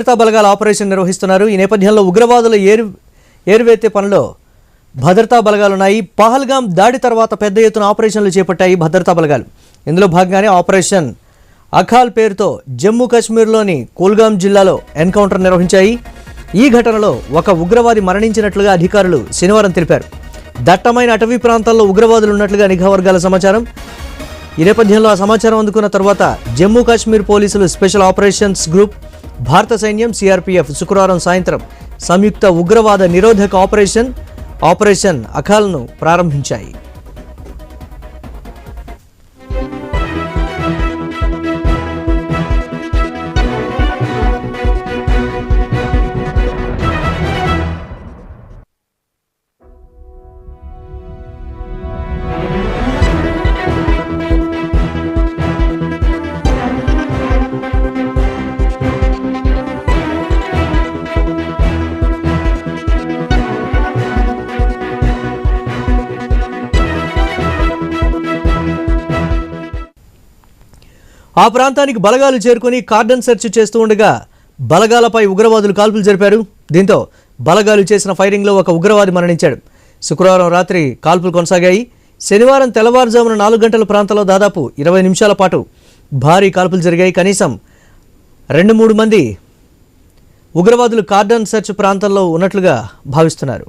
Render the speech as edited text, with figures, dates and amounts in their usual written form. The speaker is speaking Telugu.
భద్రతా బలగాల ఆపరేషన్ నిర్వహిస్తున్నారు. ఈ నేపథ్యంలో ఉగ్రవాదుల ఏరువేతే పనిలో భద్రతా బలగాలు ఉన్నాయి. పహల్గాం దాడి తర్వాత పెద్ద ఎత్తున ఆపరేషన్లు చేపట్టాయి భద్రతా బలగాలు. ఇందులో భాగంగానే ఆపరేషన్ అఖాల్ పేరుతో జమ్మూ కాశ్మీర్లోని కుల్గాం జిల్లాలో ఎన్కౌంటర్ నిర్వహించాయి. ఈ ఘటనలో ఒక ఉగ్రవాది మరణించినట్లుగా అధికారులు శనివారం తెలిపారు. దట్టమైన అటవీ ప్రాంతాల్లో ఉగ్రవాదులు ఉన్నట్లుగా నిఘా వర్గాల సమాచారం. ఈ నేపథ్యంలో ఆ సమాచారం అందుకున్న తర్వాత జమ్మూ కాశ్మీర్ పోలీసులు స్పెషల్ ఆపరేషన్స్ గ్రూప్, భారత సైన్యం, సిఆర్పీఎఫ్ శుక్రవారం సాయంత్రం సంయుక్త ఉగ్రవాద నిరోధక ఆపరేషన్ అఖాల్ను ప్రారంభించాయి. ఆ ప్రాంతానికి బలగాలు చేరుకుని కార్డన్ సెర్చ్ చేస్తూ ఉండగా బలగాలపై ఉగ్రవాదులు కాల్పులు జరిపారు. దీంతో బలగాలు చేసిన ఫైరింగ్లో ఒక ఉగ్రవాది మరణించాడు. శుక్రవారం రాత్రి కాల్పులు కొనసాగాయి. శనివారం తెల్లవారుజామున 4 గంటల ప్రాంతంలో దాదాపు 20 నిమిషాల పాటు భారీ కాల్పులు జరిగాయి. కనీసం 2-3 మంది ఉగ్రవాదులు కార్డన్ సెర్చ్ ప్రాంతంలో ఉన్నట్లుగా భావిస్తున్నారు.